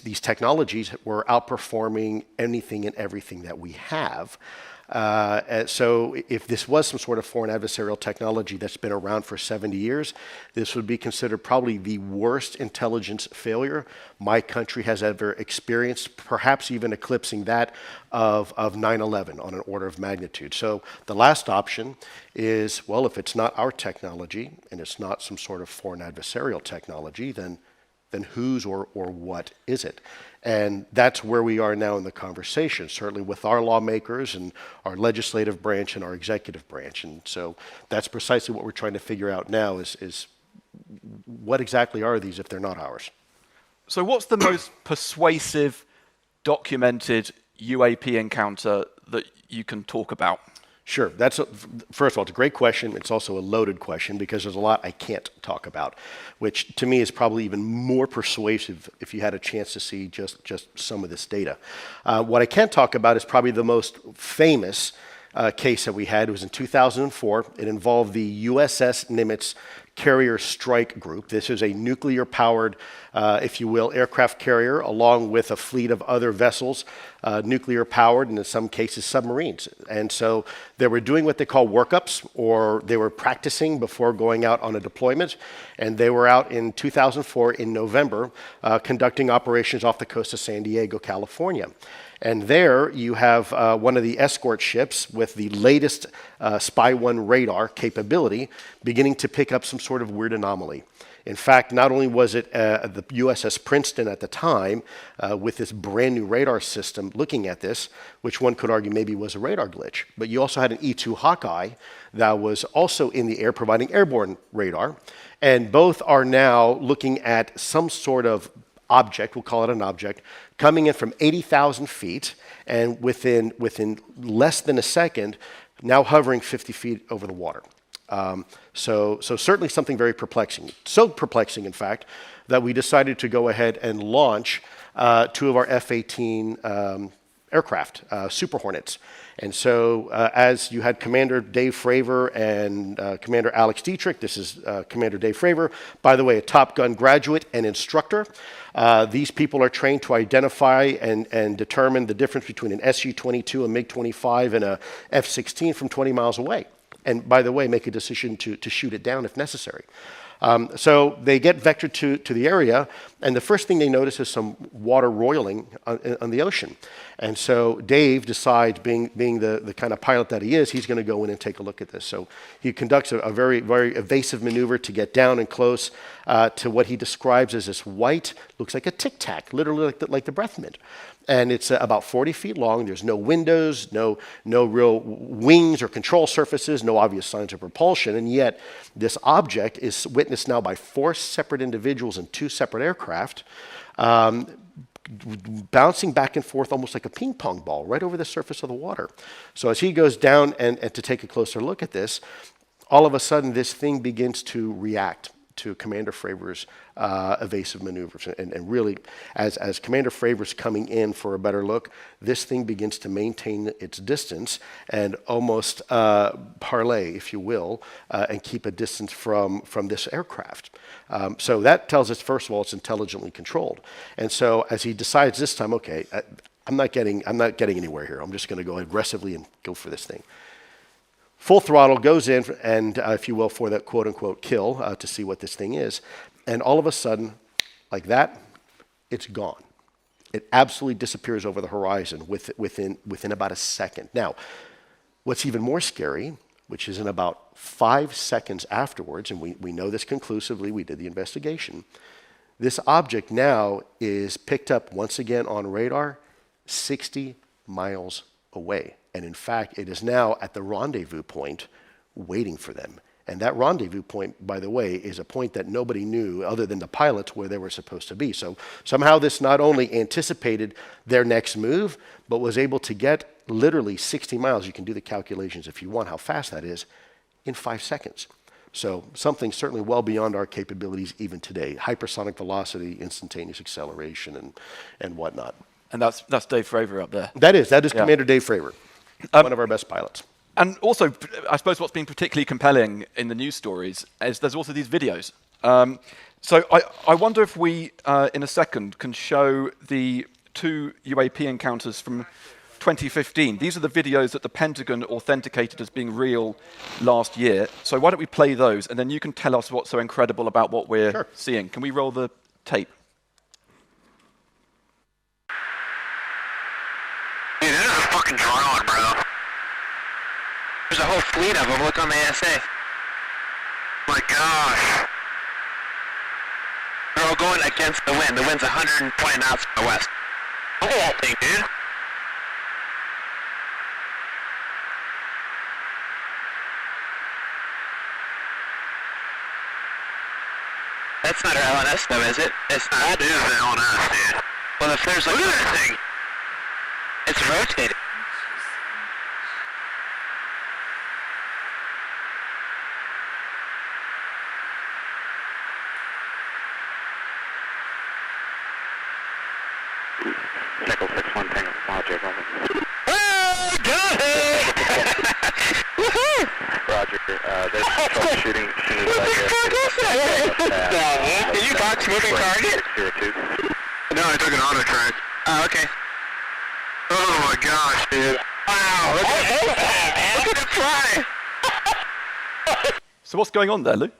these technologies were outperforming anything and everything that we have. So if this was some sort of foreign adversarial technology that's been around for 70 years, this would be considered probably the worst intelligence failure my country has ever experienced, perhaps even eclipsing that of 9/11 on an order of magnitude. So the last option is, well, if it's not our technology and it's not some sort of foreign adversarial technology, then whose or what is it? And that's where we are now in the conversation, certainly with our lawmakers and our legislative branch and our executive branch. And so that's precisely what we're trying to figure out now is what exactly are these if they're not ours? So what's the most persuasive, documented UAP encounter that you can talk about? Sure. First of all, it's a great question. It's also a loaded question because there's a lot I can't talk about, which to me is probably even more persuasive if you had a chance to see just some of this data. What I can talk about is probably the most famous case that we had. It was in 2004. It involved the USS Nimitz Carrier Strike Group. This is a nuclear-powered, if you will, aircraft carrier, along with a fleet of other vessels, nuclear-powered, and in some cases submarines. And so they were doing what they call workups, or they were practicing before going out on a deployment. And they were out in 2004 in November, conducting operations off the coast of San Diego, California. And there you have one of the escort ships with the latest Spy-1 radar capability beginning to pick up some sort of weird anomaly. In fact, not only was it the USS Princeton at the time with this brand new radar system looking at this, which one could argue maybe was a radar glitch, but you also had an E-2 Hawkeye that was also in the air providing airborne radar. And both are now looking at some sort of object, we'll call it an object, coming in from 80,000 feet and within less than a second, now hovering 50 feet over the water. So certainly something very perplexing. So perplexing, in fact, that we decided to go ahead and launch 2 of our F-18 aircraft, Super Hornets. And so as you had Commander Dave Fravor and Commander Alex Dietrich, this is Commander Dave Fravor, by the way, a Top Gun graduate and instructor. These people are trained to identify and determine the difference between an SU-22, a MiG-25, and a F-16 from 20 miles away. And by the way, make a decision to shoot it down if necessary. So they get vectored to the area, and the first thing they notice is some water roiling on the ocean. And so Dave decides, being the kind of pilot that he is, he's going to go in and take a look at this. So he conducts a very, very evasive maneuver to get down and close to what he describes as this white, looks like a Tic Tac, literally like the breath mint. And it's about 40 feet long. There's no windows, no real wings or control surfaces, no obvious signs of propulsion. And yet this object is witnessed now by 4 separate individuals in 2 separate aircraft, bouncing back and forth almost like a ping pong ball right over the surface of the water. So as he goes down and to take a closer look at this, all of a sudden this thing begins to react to Commander Fravor's evasive maneuvers. And really, as Commander Fravor's coming in for a better look, this thing begins to maintain its distance and almost parlay, if you will, and keep a distance from this aircraft. So that tells us, first of all, it's intelligently controlled. And so as he decides this time, okay, I'm not getting anywhere here. I'm just going to go aggressively and go for this thing. Full throttle, goes in, and if you will, for that quote-unquote kill to see what this thing is. And all of a sudden, like that, it's gone. It absolutely disappears over the horizon within about a second. Now, what's even more scary, which is in about 5 seconds afterwards, and we know this conclusively, we did the investigation, this object now is picked up once again on radar 60 miles away. And in fact, it is now at the rendezvous point waiting for them. And that rendezvous point, by the way, is a point that nobody knew other than the pilots where they were supposed to be. So somehow this not only anticipated their next move, but was able to get literally 60 miles. You can do the calculations if you want how fast that is in 5 seconds. So something certainly well beyond our capabilities even today. Hypersonic velocity, instantaneous acceleration, and whatnot. And that's Dave Fravor up there. That is Commander Dave Fravor. One of our best pilots. And also, I suppose what's been particularly compelling in the news stories is there's also these videos. So I wonder if we, in a second, can show the 2 UAP encounters from 2015. These are the videos that the Pentagon authenticated as being real last year. So why don't we play those, and then you can tell us what's so incredible about what we're seeing. Can we roll the tape? Dude, that is a fucking drone, bro. There's a whole fleet of them. Look on the ASA. My gosh. They're all going against the wind. The wind's 120 knots from the west. Look at that thing, dude. That's not our LNS though, is it? It's not. That is the LNS, dude. Well, if there's like... Look at that thing. It's rotating. Nickel 6-1 Tango, Roger, over. Oh, got it! Woohoo! Roger, there's troubleshooting as soon as I get... Did you box moving target? 02. No, I took an auto track. Oh, okay. Oh my gosh, dude. Wow, look at it fly! So what's going on there, Lou?